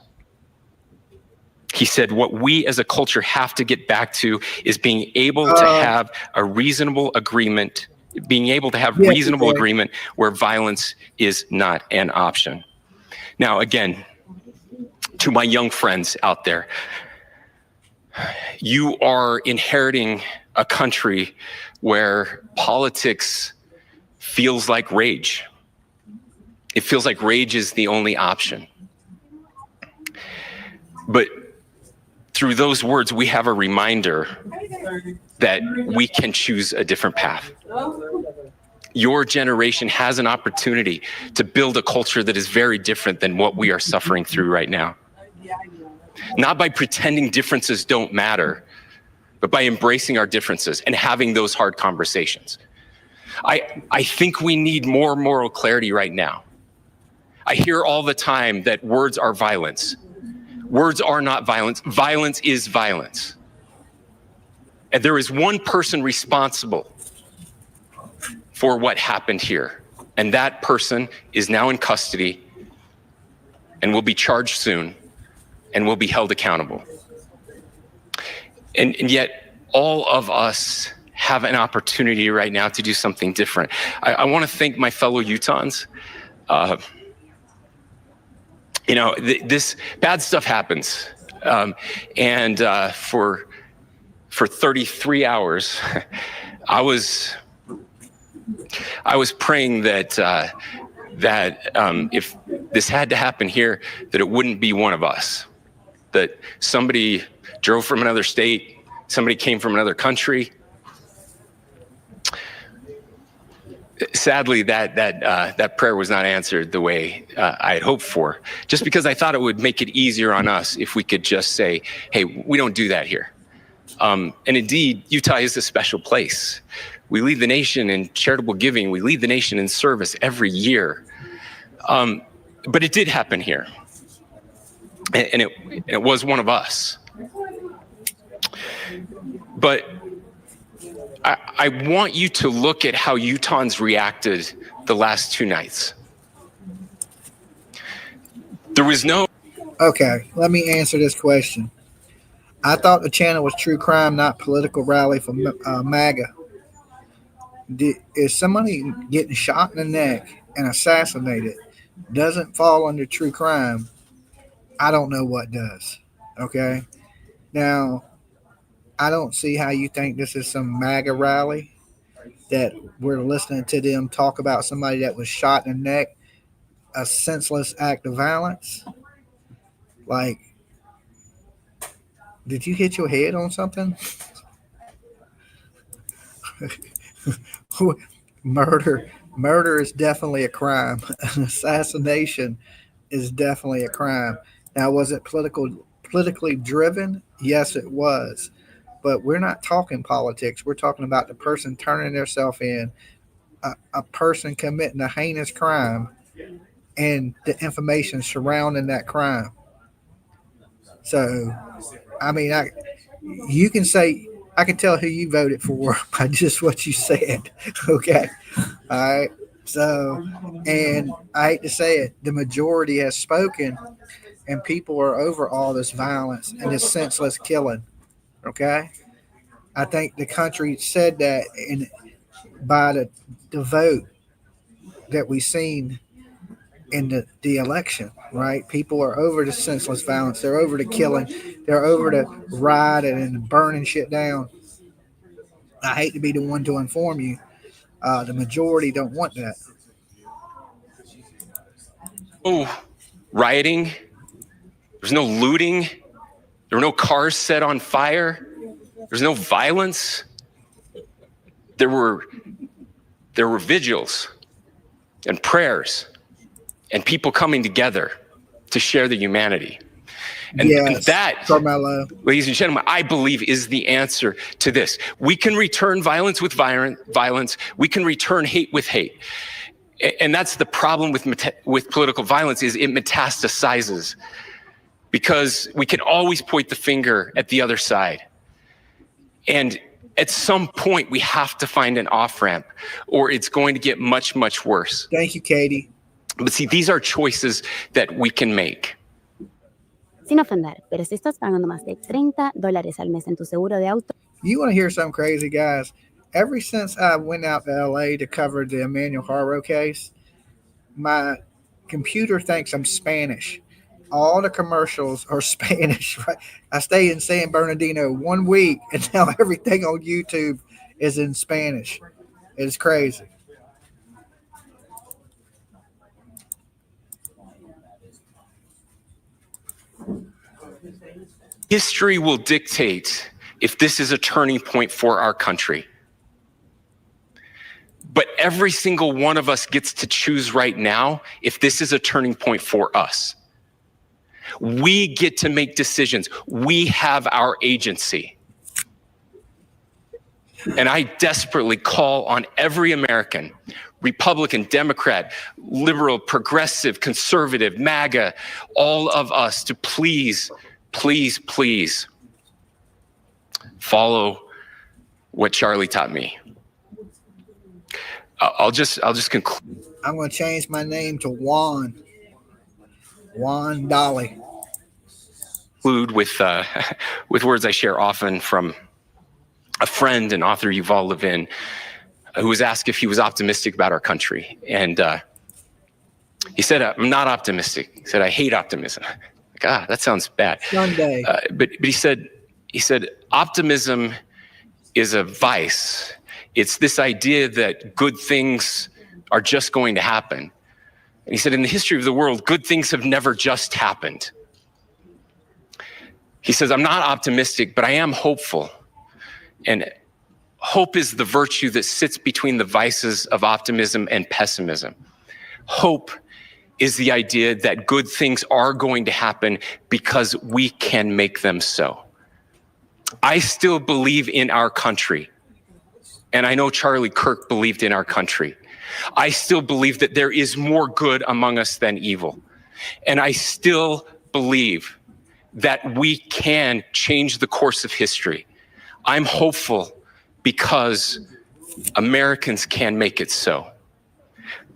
He said, what we as a culture have to get back to is being able to have a reasonable agreement, agreement where violence is not an option. Now, again, to my young friends out there, you are inheriting a country where politics feels like rage. It feels like rage is the only option. But through those words, we have a reminder that we can choose a different path. Your generation has an opportunity to build a culture that is very different than what we are suffering through right now. Not by pretending differences don't matter, but by embracing our differences and having those hard conversations. I think we need more moral clarity right now. I hear all the time that words are violence. Words are not violence. Violence is violence. And there is one person responsible for what happened here. And that person is now in custody and will be charged soon and will be held accountable. And yet all of us have an opportunity right now to do something different. I want to thank my fellow Utahns. This bad stuff happens. For 33 hours, I was praying that if this had to happen here, that it wouldn't be one of us, that somebody drove from another state, somebody came from another country. Sadly, that prayer was not answered the way I had hoped for, just because I thought it would make it easier on us if we could just say, hey, we don't do that here. And indeed, Utah is a special place. We lead the nation in charitable giving. We lead the nation in service every year. But it did happen here. And it was one of us. But I want you to look at how Utahns reacted the last 2 nights. There was no... Okay, let me answer this question. I thought the channel was true crime, not political rally for MAGA. Is somebody getting shot in the neck and assassinated doesn't fall under true crime, I don't know what does. Okay? Now, I don't see how you think this is some MAGA rally that we're listening to them talk about somebody that was shot in the neck, a senseless act of violence. Like, did you hit your head on something? Murder is definitely a crime. Assassination is definitely a crime. Now, was it politically driven? Yes, it was. But we're not talking politics. We're talking about the person turning themselves in, a person committing a heinous crime, and the information surrounding that crime. So, I mean, you can say, I can tell who you voted for by just what you said. Okay. All right. So, and I hate to say it, the majority has spoken, and people are over all this violence and this senseless killing. Okay. I think the country said that by the vote that we seen in the election, right? People are over the senseless violence. They're over the killing. They're over the rioting and burning shit down. I hate to be the one to inform you. The majority don't want that. Oh, rioting. There's no looting. There were no cars set on fire. There's no violence. There were vigils and prayers and people coming together to share the humanity. And, yes, and that, Carmelo, ladies and gentlemen, I believe is the answer to this. We can return violence with violence. We can return hate with hate. And that's the problem with political violence, is it metastasizes, because we can always point the finger at the other side. And at some point, we have to find an off-ramp, or it's going to get much, much worse. Thank you, Katie. But see, these are choices that we can make. Sin ofender, pero si estás pagando más de $30 al mes en tu seguro de auto. You want to hear something crazy, guys? Ever since I went out to LA to cover the Emmanuel Haro case, my computer thinks I'm Spanish. All the commercials are Spanish. Right? I stayed in San Bernardino 1 week, and now everything on YouTube is in Spanish. It's crazy. History will dictate if this is a turning point for our country. But every single one of us gets to choose right now if this is a turning point for us. We get to make decisions. We have our agency. And I desperately call on every American, Republican, Democrat, liberal, progressive, conservative, MAGA, all of us to please, please, please follow what Charlie taught me. I'll just conclude. I'm going to change my name to Juan Dolly. Conclude with words I share often from a friend and author, Yuval Levin, who was asked if he was optimistic about our country. And he said, I'm not optimistic. He said, I hate optimism. Like, that sounds bad. Sunday. But he said, optimism is a vice. It's this idea that good things are just going to happen. And he said, in the history of the world, good things have never just happened. He says, I'm not optimistic, but I am hopeful. And Hope is the virtue that sits between the vices of optimism and pessimism. Hope is the idea that good things are going to happen because we can make them so. I still believe in our country, and I know Charlie Kirk believed in our country. I still believe that there is more good among us than evil. And I still believe that we can change the course of history. I'm hopeful because Americans can make it so.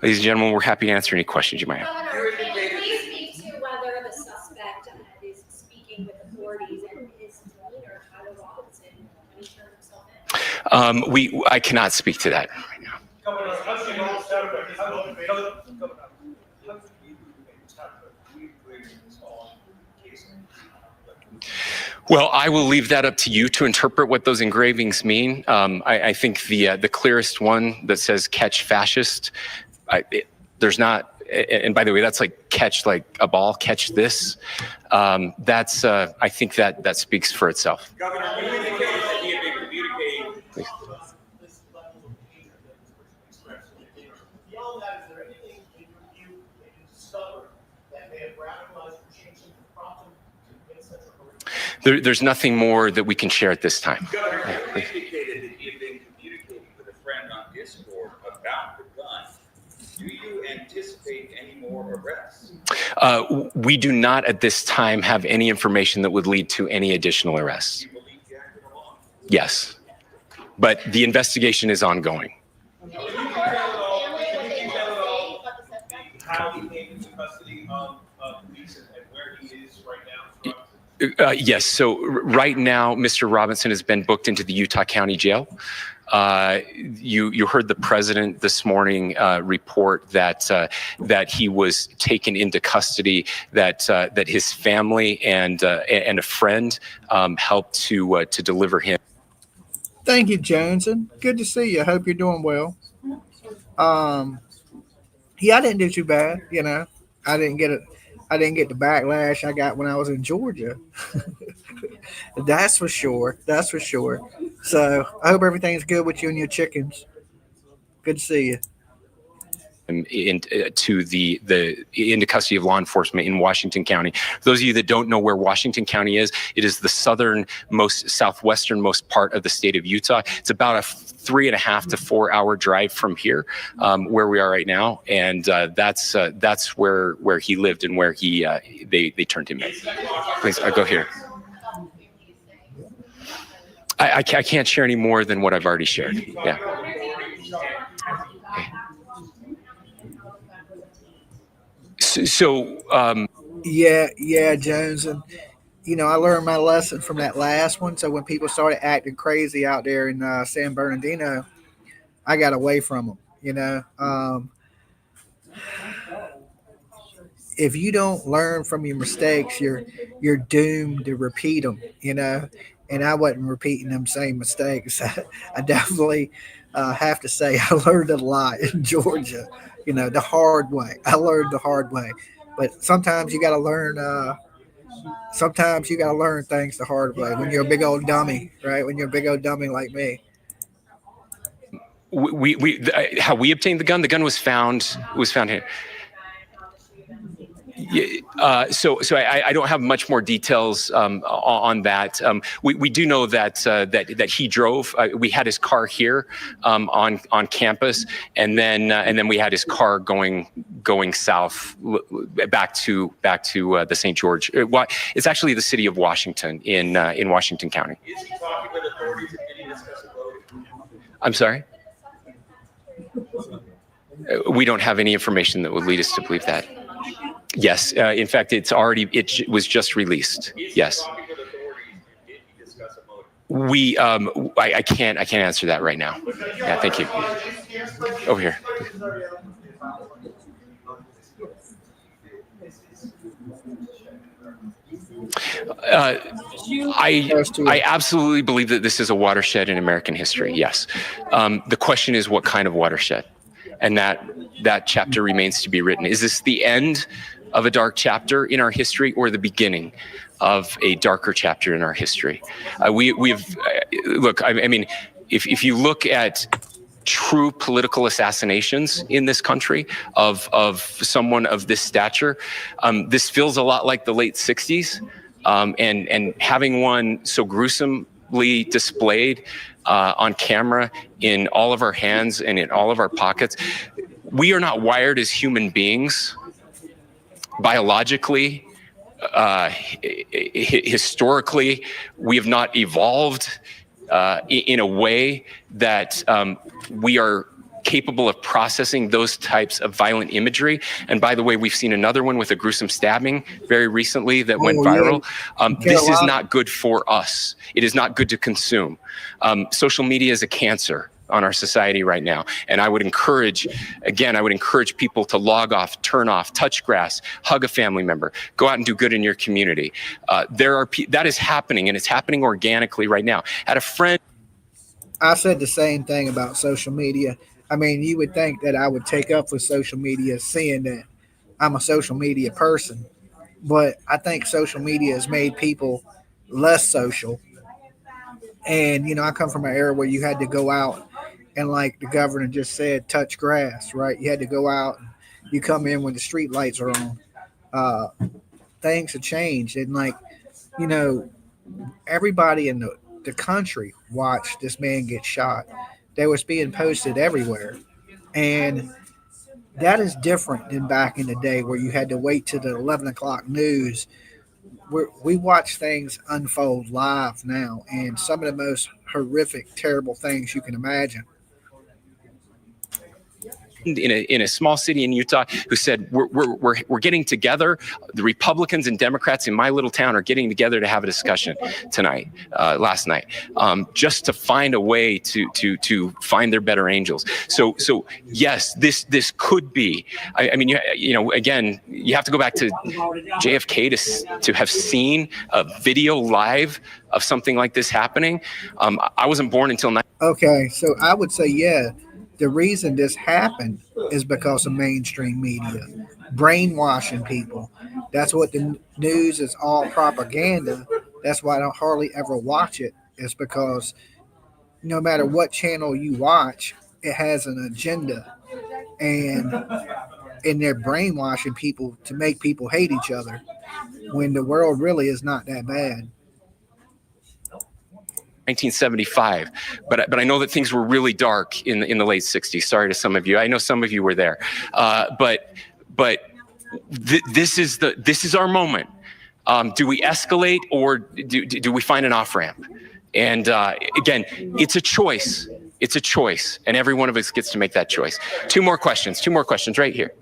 Ladies and gentlemen, we're happy to answer any questions you might have. Governor, can you please speak to whether the suspect is speaking with authorities and his demeanor, Tyler Robinson, when he turned himself in? I cannot speak to that right now. Well, I will leave that up to you to interpret what those engravings mean. I think the clearest one that says "catch fascist," there's not. And by the way, that's like catch like a ball, catch this. That's I think that speaks for itself. Governor, you indicated that he had been communicating. Beyond that, is there anything in your view that you discovered that may have radicalized or changed him to prompt him to commit such a horrific? There's nothing more that we can share at this time. Governor, you indicated that he had been communicating with a friend on Discord about the gun. Do you anticipate any more arrests? We do not at this time have any information that would lead to any additional arrests. Do you believe he acted alone? Yes, but the investigation is ongoing. How he came into custody of police and where he is right now? Yes, so right now, Mr. Robinson has been booked into the Utah County Jail. You heard the president this morning report that he was taken into custody, that his family and a friend helped to deliver him. Thank you, Johnson. Good to see you. I hope you're doing well. Yeah, I didn't do too bad. You know, I didn't get the backlash I got when I was in Georgia. That's for sure. That's for sure. So I hope everything's good with you and your chickens. Good to see you. Into custody of law enforcement in Washington County. For those of you that don't know where Washington County is, it is the southwesternmost part of the state of Utah. It's about a 3.5 to 4 hour drive from here, where we are right now, and that's where he lived and where they turned him in. Please, go here. I can't share any more than what I've already shared. Yeah. Yeah, Jones, and you know, I learned my lesson from that last one. So when people started acting crazy out there in San Bernardino, I got away from them. You know, if you don't learn from your mistakes, you're doomed to repeat them. You know, and I wasn't repeating them same mistakes. I definitely have to say I learned a lot in Georgia. You know, the hard way. I learned the hard way. But sometimes you got to learn. Sometimes you got to learn things the hard way when you're a big old dummy, right? When you're a big old dummy like me. How we obtained the gun was found here. So I don't have much more details on that. We do know that he drove. We had his car here on campus, and then we had his car going south back to the St. George. It's actually the city of Washington in Washington County. Is he talking with authorities and did he discuss a vote? I'm sorry. We don't have any information that would lead us to believe that. Yes, in fact, it was just released. Yes. I can't answer that right now. Yeah, thank you. Over here. I absolutely believe that this is a watershed in American history. Yes. The question is, what kind of watershed? And that chapter remains to be written. Is this the end of a dark chapter in our history, or the beginning of a darker chapter in our history? Look, I mean, if you look at true political assassinations in this country of someone of this stature, this feels a lot like the late 60s. And having one so gruesomely displayed on camera in all of our hands and in all of our pockets, we are not wired as human beings biologically. Historically, we have not evolved in a way that we are capable of processing those types of violent imagery. And by the way, we've seen another one with a gruesome stabbing very recently that went viral. This is not good for us. It is not good to consume. Social media is a cancer on our society right now. And I would encourage, again, I would encourage people to log off, turn off, touch grass, hug a family member, go out and do good in your community. That is happening, and it's happening organically right now. Had a friend. I said the same thing about social media. I mean, you would think that I would take up with social media, seeing that I'm a social media person, but I think social media has made people less social. And, you know, I come from an era where you had to go out and, like the governor just said, touch grass, right? You had to go out and you come in when the street lights are on. Things have changed. And, like, you know, everybody in the country watched this man get shot. They was being posted everywhere. And that is different than back in the day where you had to wait to the 11 o'clock news. We watch things unfold live now, and some of the most horrific, terrible things you can imagine. In a small city in Utah, who said we're getting together. The Republicans and Democrats in my little town are getting together to have a discussion last night, just to find a way to find their better angels. So yes, this could be. I mean, you know, again, you have to go back to JFK to have seen a video live of something like this happening. I wasn't born until. Okay, so I would say, yeah. The reason this happened is because of mainstream media brainwashing people. That's what the news is, all propaganda. That's why I don't hardly ever watch it. It's because no matter what channel you watch, it has an agenda, and they're brainwashing people to make people hate each other when the world really is not that bad. 1975, but I know that things were really dark in the late 60s. Sorry to some of you. I know some of you were there, but this is our moment. Do we escalate, or do we find an off ramp? And again, it's a choice. It's a choice, and every one of us gets to make that choice. Two more questions right here.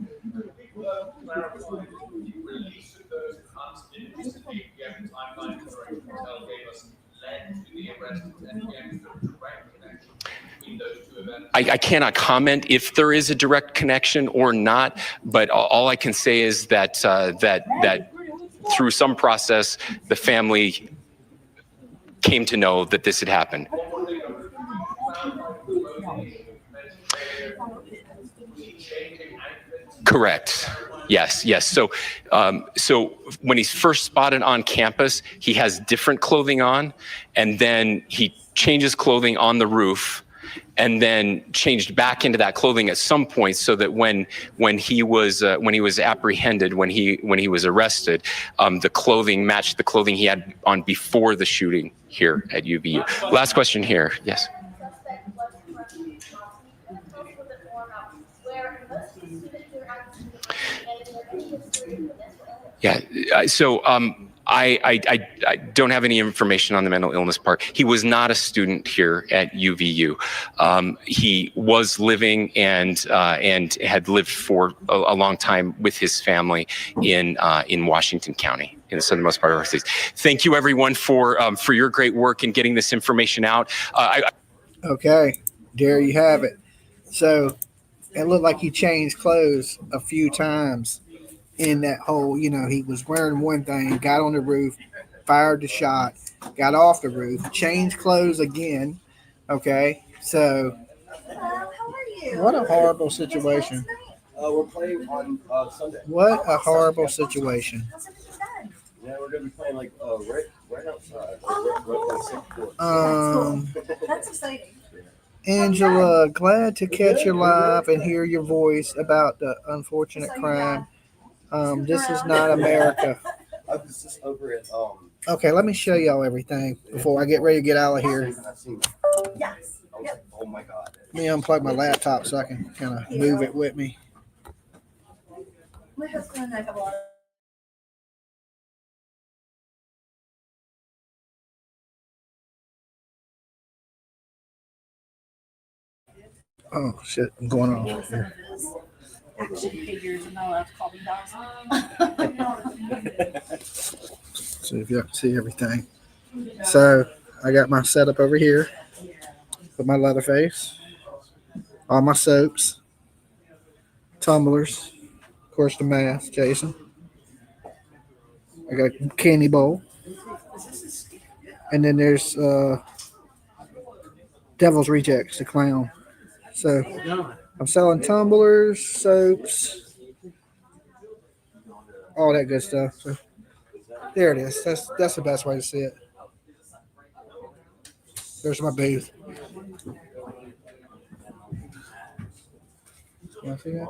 I cannot comment if there is a direct connection or not, but all I can say is that that through some process, the family came to know that this had happened. Correct. Yes. So when he's first spotted on campus, he has different clothing on, and then he changes clothing on the roof, and then changed back into that clothing at some point, so that when he was apprehended, when he was arrested, the clothing matched the clothing he had on before the shooting here at UVU. Last question here. Yes. Yeah. So I don't have any information on the mental illness part. He was not a student here at UVU. He was living and had lived for a long time with his family in Washington County, in the southernmost part of our state. Thank you, everyone, for your great work in getting this information out. Okay, there you have it. So it looked like he changed clothes a few times in that whole, he was wearing one thing, got on the roof, fired the shot, got off the roof, changed clothes again. Okay, so what a horrible situation. We're playing on Sunday. What a horrible situation. Yeah, we're gonna be playing right outside. Right, That's exciting. Yeah. Angela, glad to catch you live and hear your voice about the unfortunate crime. This is not America. I was just over at Okay, let me show y'all everything before I get ready to get out of here. Yes. Oh my God. Let me unplug my laptop so I can kind of move it with me. My husband and I have a lot of. Oh shit, what's going on here? Action figures and not allowed to call them dogs. See if y'all can see everything. So I got my setup over here with my Leatherface, all my soaps, tumblers, of course the mask, Jason. I got a candy bowl, and then there's Devil's Rejects, the clown. So I'm selling tumblers, soaps, all that good stuff. So there it is. That's the best way to see it. There's my booth. You see that?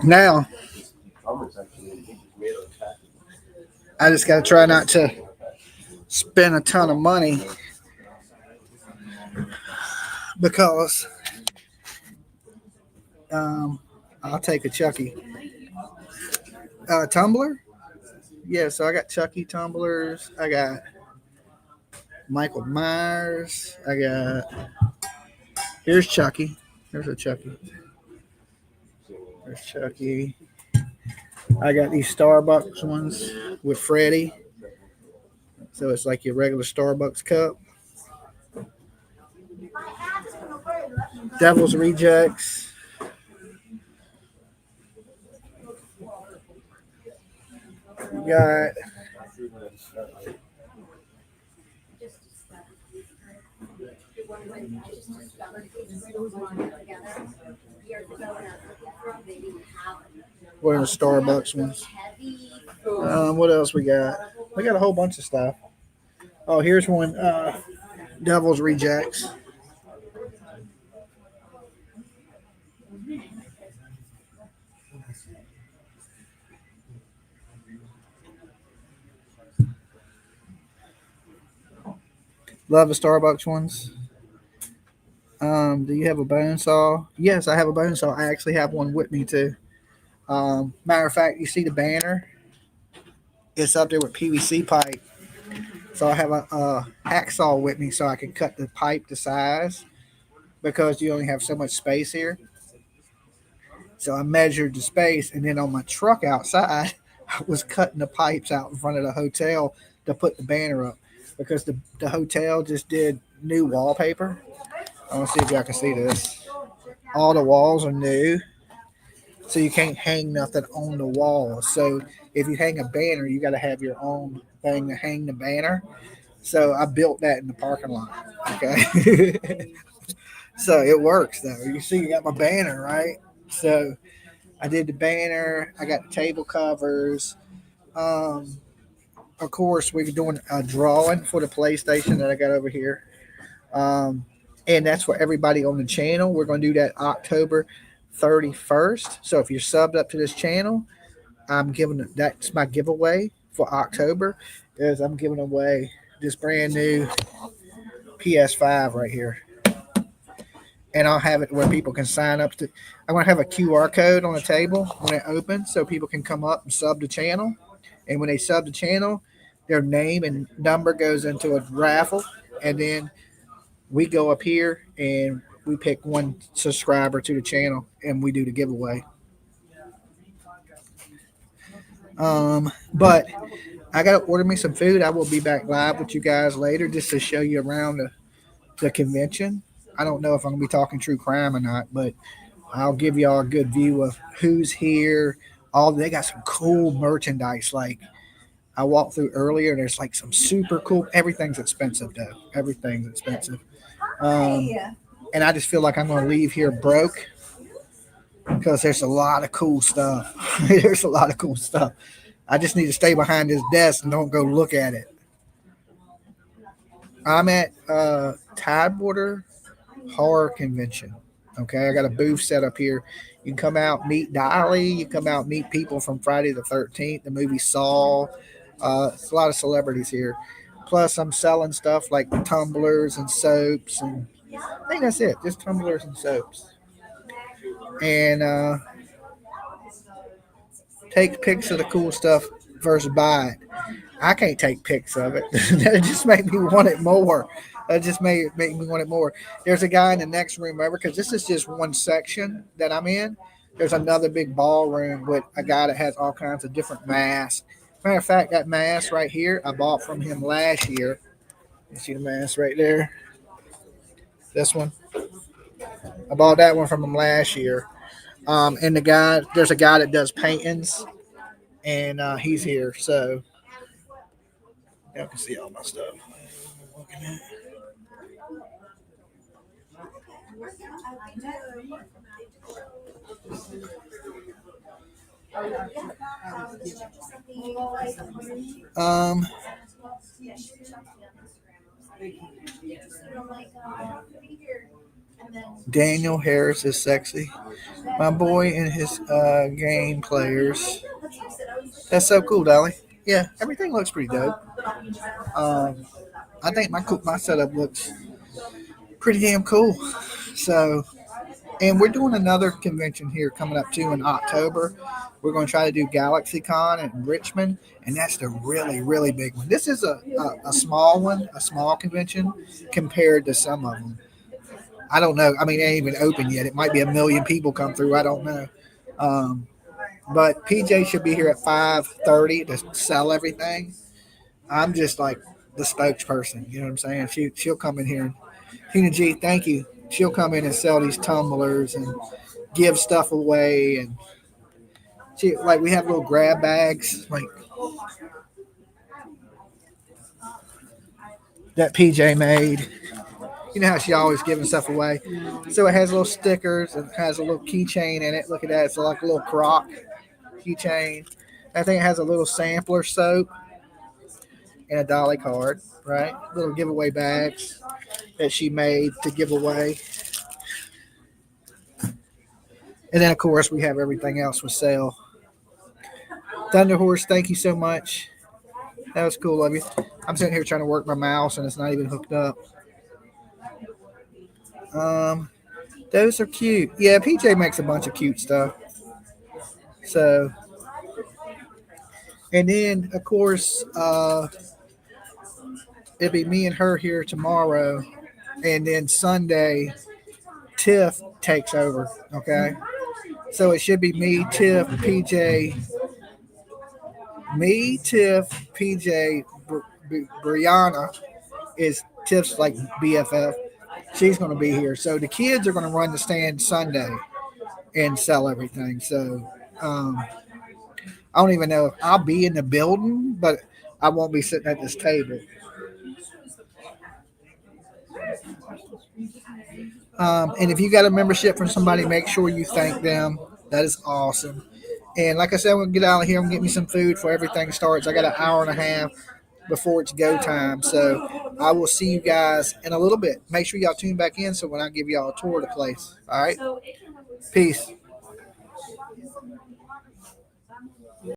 Now, I just got to try not to spend a ton of money because I'll take a Chucky tumbler. Yeah, so I got Chucky tumblers. I got Michael Myers. I got here's Chucky. There's a Chucky. There's Chucky. I got these Starbucks ones with Freddy. So it's like your regular Starbucks cup. Devil's Rejects. We got one of the Starbucks ones. What else we got? We got a whole bunch of stuff. Oh, here's one. Devil's Rejects. Love the Starbucks ones. Do you have a bone saw? Yes, I have a bone saw. I actually have one with me too. Matter of fact, you see the banner? It's up there with PVC pipe. So I have a hacksaw with me so I can cut the pipe to size because you only have so much space here. So I measured the space, and then on my truck outside, I was cutting the pipes out in front of the hotel to put the banner up because the hotel just did new wallpaper. I want to see if y'all can see this. All the walls are new, so you can't hang nothing on the walls. So if you hang a banner, you got to have your own thing to hang the banner. So I built that in the parking lot. Okay. So it works though. You see, you got my banner, right? So I did the banner. I got the table covers. Of course, we're doing a drawing for the PlayStation that I got over here. And that's for everybody on the channel. We're going to do that October 31st. So if you're subbed up to this channel, that's my giveaway for October. Is I'm giving away this brand new PS5 right here. And I'll have it where people can sign up to. I'm going to have a QR code on the table when it opens so people can come up and sub the channel. And when they sub the channel, their name and number goes into a raffle. And then we go up here and we pick one subscriber to the channel and we do the giveaway. But I got to order me some food. I will be back live with you guys later just to show you around the convention. I don't know if I'm going to be talking true crime or not, but I'll give y'all a good view of who's here. They got some cool merchandise. Like I walked through earlier, there's like some super cool. Everything's expensive though. Everything's expensive. And I just feel like I'm going to leave here broke because there's a lot of cool stuff. There's a lot of cool stuff. I just need to stay behind this desk and don't go look at it. I'm at Tidewater Horror Convention. Okay, I got a booth set up here. You can come out, meet Dolly. You come out, meet people from Friday the 13th, the movie Saw. It's a lot of celebrities here. Plus, I'm selling stuff like tumblers and soaps, and I think that's it. Just tumblers and soaps. And take pics of the cool stuff versus buy it. I can't take pics of it. That just made me want it more. That just make me want it more. There's a guy in the next room over because this is just one section that I'm in. There's another big ballroom with a guy that has all kinds of different masks. Matter of fact, that mask right here I bought from him last year. You see the mask right there? This one. I bought that one from him last year. And there's a guy that does paintings, and he's here. So y'all can see all my stuff. Daniel Harris is sexy. My boy and his game players. That's so cool, Dolly. Yeah, everything looks pretty dope. I think my setup looks pretty damn cool. So, and we're doing another convention here coming up too in October. We're going to try to do GalaxyCon in Richmond, and that's the really, really big one. This is a small one, a small convention compared to some of them. I don't know. I mean, it ain't even open yet. It might be 1 million people come through. I don't know. But PJ should be here at 5:30 to sell everything. I'm just like the spokesperson. You know what I'm saying? She'll come in here. Tina G, thank you. She'll come in and sell these tumblers and give stuff away. And we have little grab bags like that PJ made. You know how she always giving stuff away. So it has little stickers and has a little keychain in it. Look at that. It's like a little crock keychain. I think it has a little sampler soap and a dolly card, right? Little giveaway bags that she made to give away. And then, of course, we have everything else for sale. Thunder Horse, thank you so much. That was cool of you. I'm sitting here trying to work my mouse, and it's not even hooked up. Those are cute. Yeah, PJ makes a bunch of cute stuff. So, and then, of course, it'll be me and her here tomorrow. And then Sunday, Tiff takes over. Okay. So it should be me, Tiff, PJ. Me, Tiff, PJ, Brianna is Tiff's like BFF. She's going to be here. So the kids are going to run the stand Sunday and sell everything. So I don't even know if I'll be in the building, but I won't be sitting at this table. And if you got a membership from somebody, make sure you thank them. That is awesome. And like I said, I'm going to get out of here and get me some food before everything starts. I got an hour and a half before it's go time. So I will see you guys in a little bit. Make sure y'all tune back in so when I give y'all a tour of the place. All right? Peace.